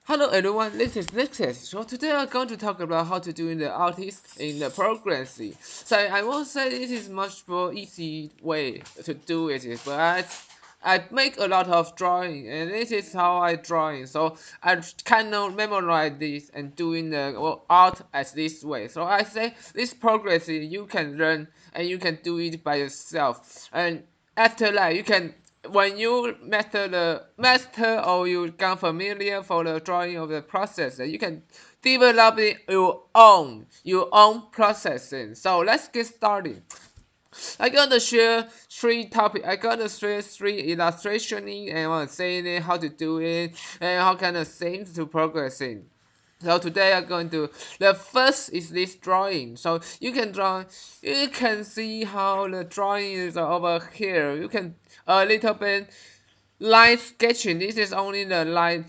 Hello everyone, this is Nexus. So today I'm going to talk about how to do the artist in the progressing. So I won't say this is much more easy way to do it, but I make a lot of drawing and this is how I drawing. So I cannot memorize this and doing the art as this way. So I say this progressing you can learn and you can do it by yourself. And after that you can when you master or you become familiar for the drawing of the process, you can develop your own processing. So let's get started. I'm gonna share three topics. I'm gonna share three illustrations and I'm saying how to do it and how kind of things to progressing. So today I'm going to, the first is this drawing. So you can draw, you can see how the drawing is over here. You can a little bit line sketching. This is only the line.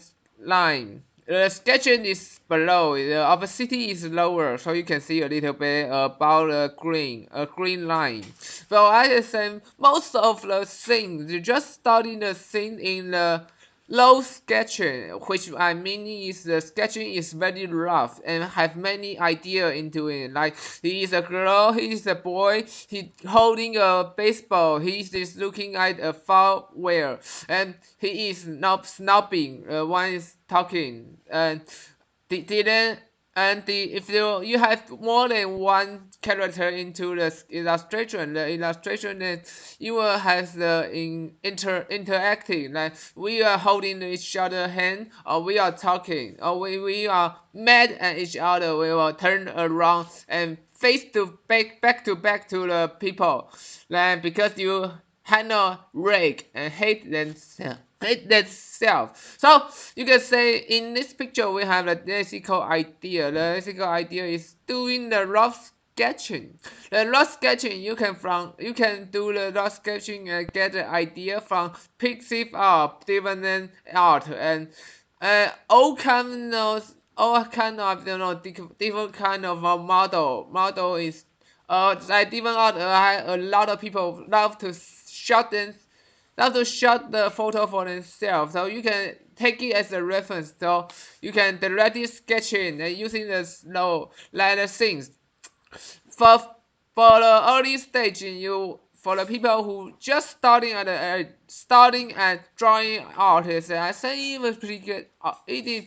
The sketching is below. The opacity is lower, so you can see a little bit about a green line. So I say most of the things you just starting the scene in the low sketching, which I mean is the sketching is very rough and have many idea into it. Like he is a girl, he is a boy, he holding a baseball, he is looking at a fireware, and he is not snobbing. One is talking, and didn't if you have more than one character into the illustration, the illustration that you will have the interacting, like we are holding each other hand, or we are talking, or we are mad at each other. We will turn around and face to back to the people, like because you handle rage and hate themselves. So you can say in this picture we have the basic idea. The basic idea is doing the rough sketching. The rough sketching you can do the rough sketching and get the idea from pixie art, different art, and all kind of different kind of model. Model is like different art. A lot of people love to shot the photo for themselves. So you can take it as a reference. So you can directly sketch it and using the slow like the things. For for the early stage, you for the people who just starting at drawing artists, I say it was pretty good. It is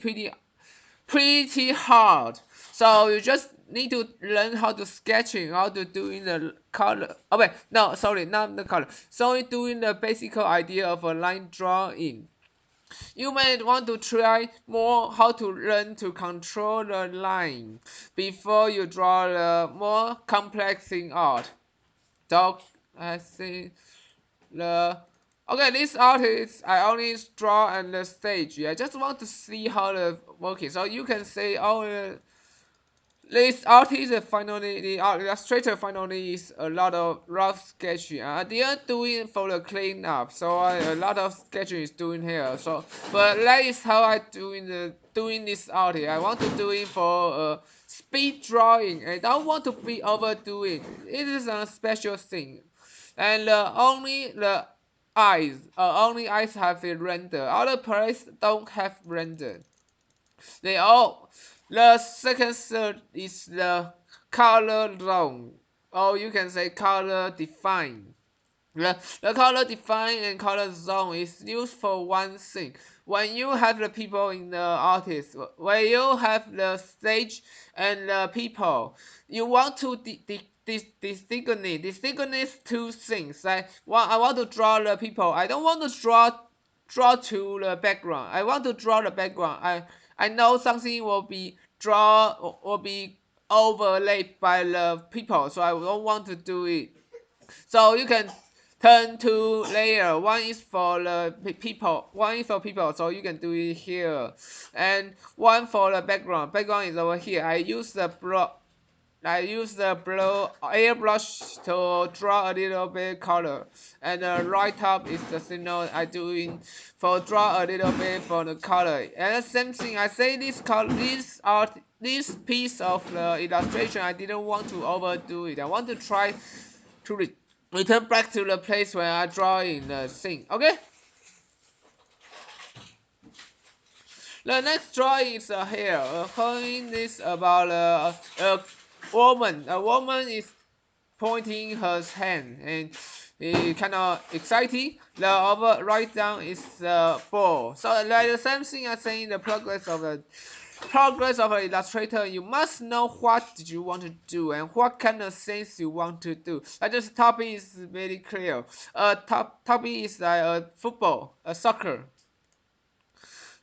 pretty hard. So you just need to learn how to sketching, how to doing the color. Oh wait, no, sorry, not the color. Sorry, doing the basic idea of a line drawing. You may want to try more how to learn to control the line before you draw the more complex thing art. So I see the okay, this artist I only draw on the stage. I just want to see how the working. So you can say, oh, this artist finally, the illustrator finally is a lot of rough sketching. They are doing for the cleanup, so a lot of sketching is doing here. So, but that is how I doing this artist. I want to do it for speed drawing. I don't want to be overdoing. It is a special thing, and only the only eyes have a render. Other parts don't have render. They all. The second third is the color zone, or you can say color define. The color define and color zone is used for one thing. When you have the people in the artist, when you have the stage and the people, you want to distinguish two things. Like one, I want to draw the people. I don't want to draw to the background. I want to draw the background. I know something will be overlaid by the people, so I don't want to do it. So you can turn two layer. One is for the people. One is for people. So you can do it here, and one for the background. Background is over here. I use the blue airbrush to draw a little bit color, and the right top is the signal I doing for draw a little bit for the color. And the same thing, I say this piece of the illustration, I didn't want to overdo it. I want to try to return back to the place where I draw in the thing. Okay. The next drawing is here. Drawing is about a woman. A woman is pointing her hand and it kind of exciting. The over right down is the ball. So like the same thing as saying the progress of an illustrator. You must know what did you want to do and what kind of things you want to do. Like this topic is very clear. Topic is like a football, a soccer.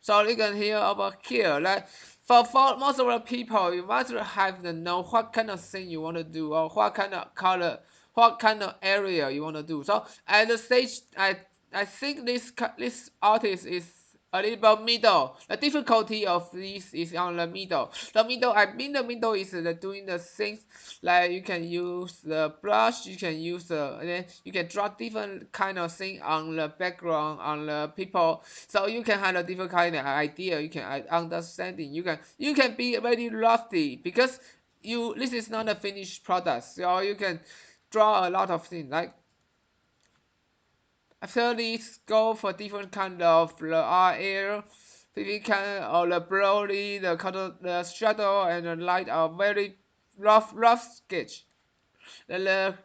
So you can hear over here, like for most of the people, you must have to know what kind of thing you want to do or what kind of color, what kind of area you want to do. So at the stage, I think this artist is a little bit middle. The difficulty of this is on the middle. The middle, I mean the middle is doing the things like you can use the brush, you can use and then you can draw different kind of thing on the background on the people, so you can have a different kind of idea. You can understanding. You can be very lofty because this is not a finished product, so you can draw a lot of things. Like after this, go for different kind of the air. Different kind of the blurry, the color, the shadow, and the light are very rough sketch. The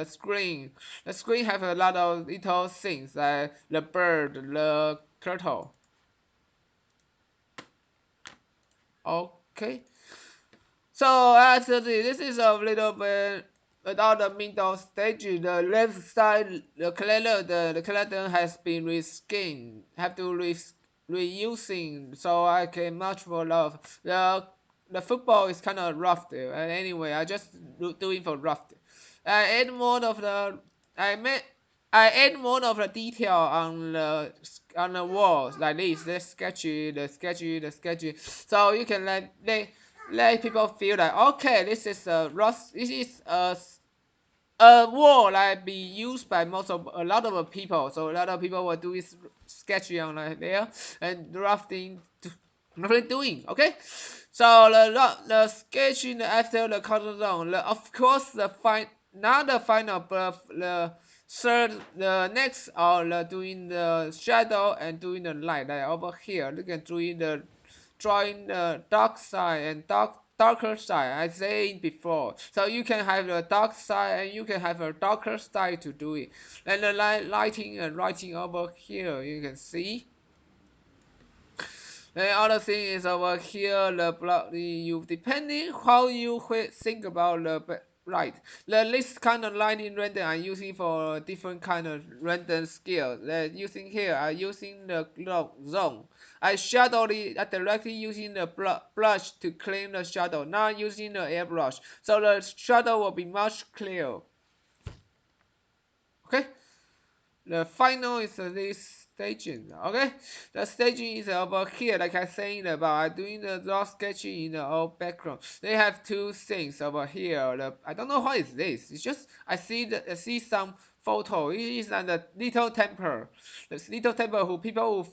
screen. The screen have a lot of little things like the bird, the turtle. Okay. So actually, this is a little bit without the middle stage. The left side, the calendar has been reskinned. Have to reusing, so I can much more love. The football is kind of rough there. And anyway, I just doing for rough. I add more of the I made I add more of the detail on the walls like this. The sketchy. So you can let people feel like okay, this is a rough. This is a wall like be used by a lot of people. So a lot of people will do is sketching on like there and drafting. Nothing doing. Okay. So the sketching after the color zone. Of course, not the final, but the third, the next are doing the shadow and doing the light. Like over here, you can drawing the dark side and darker side. I said before, so you can have the dark side and you can have a darker side to do it. And the lighting and writing over here, you can see. The other thing is over here, you depending how you think about the right. This kind of lighting render I'm using for different kind of render skill. Using here, I'm using the zone. I directly using the brush to clean the shadow, not using the airbrush. So the shadow will be much clearer. Okay. The final is this staging. Okay, the staging is over here, like I saying about doing the raw sketching in the old background. They have two things over here. I don't know what is this. It's just I see some photo. It is like the little temple. The little temple who people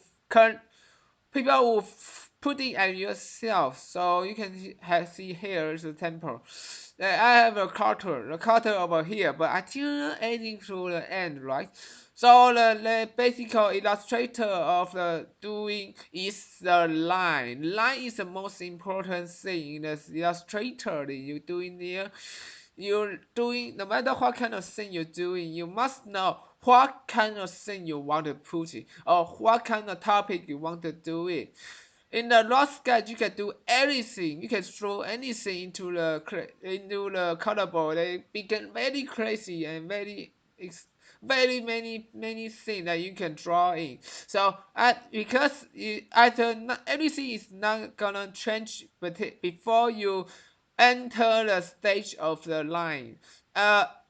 will put it at yourself. So you can see here is the temple. I have the cutter over here, but I still adding to the end, right? So the basic illustrator of the doing is the line. Line is the most important thing in the illustrator that you're doing there. You're doing no matter what kind of thing you're doing, you must know what kind of thing you want to put it or what kind of topic you want to do it. In the raw sketch, you can do anything. You can throw anything into the color board. They become very crazy and very many things that you can draw in. So because either not, everything is not gonna change, but before you enter the stage of the line.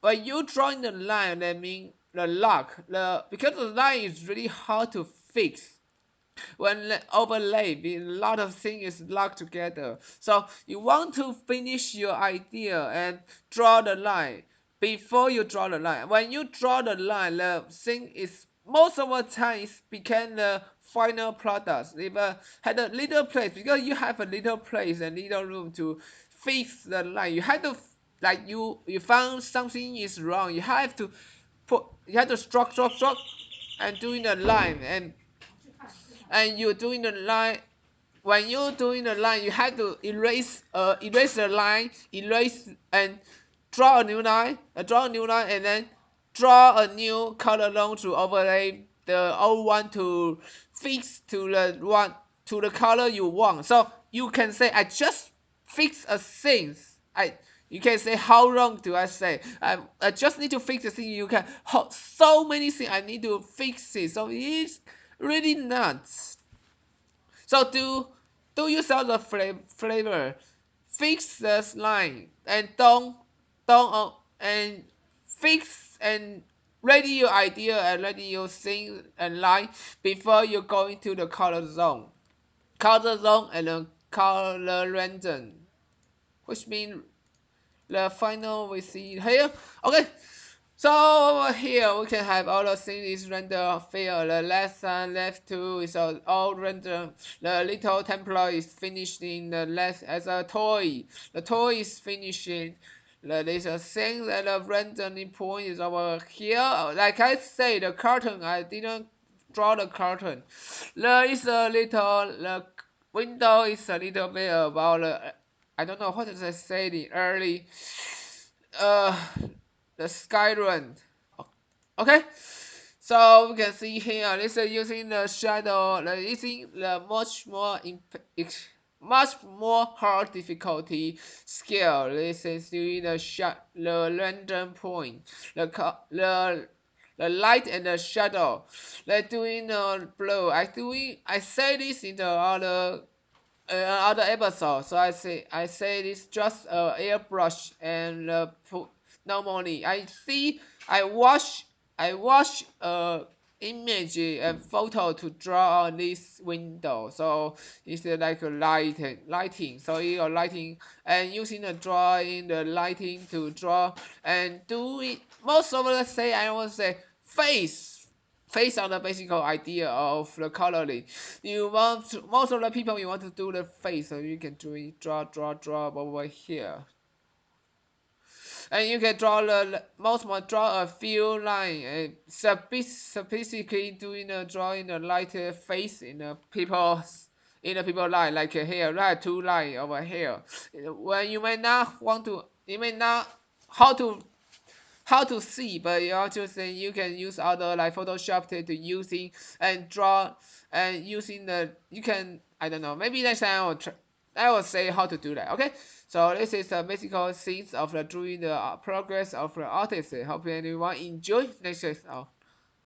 When you drawing the line, that means the lock. Because the line is really hard to fix when overlay, a lot of things is locked together. So you want to finish your idea and draw the line before you draw the line. When you draw the line, the thing is most of the time it became the final product. If had a little place, because you have a little place and little room to fix the line, you have to like you found something is wrong. You have to stroke and doing the line and and you're doing the line. When you're doing the line, you have to erase the line, erase and draw a new line, and then draw a new color zone to overlay the old one to fix to the color you want. So you can say I just fix a thing. You can say how long do I say? I just need to fix the thing. You can so many things I need to fix it. So it's really nuts. So do yourself the flavor, fix the line, and don't and fix and ready your idea and ready your thing and line before you go into the color zone and the color random, which means the final we see here. Okay. So over here we can have all the things is render field. The left and left two is all render. The little template is finished in the left as a toy. The toy is finishing. There's a thing that the rendering point is over here. Like I say, the curtain I didn't draw the curtain. There is a little the window is a little bit about I don't know what did I say the early uh the Skyrim. Okay, so we can see here this is using the shadow, using the much more hard difficulty scale. This is doing the random point, the light and the shadow. They're doing the blue. I say this in the other episode. So I say this just airbrush and normally I watch image and photo to draw on this window. So it's like a lighting. So you're lighting and using the drawing the lighting to draw and do it. Most of us say I will say face on the basic idea of the coloring. Most of the people you want to do the face, so you can do it, draw over here. And you can draw a few lines and specifically doing drawing the light face in the people line, like here, right, two line over here. When you may not want to, you may not how to see, but you also say you can use other like Photoshop to using and draw and using the you can I don't know, maybe next time I will say how to do that. Okay, so this is the basic things of the doing the progress of the artist. Hope anyone enjoy. Next is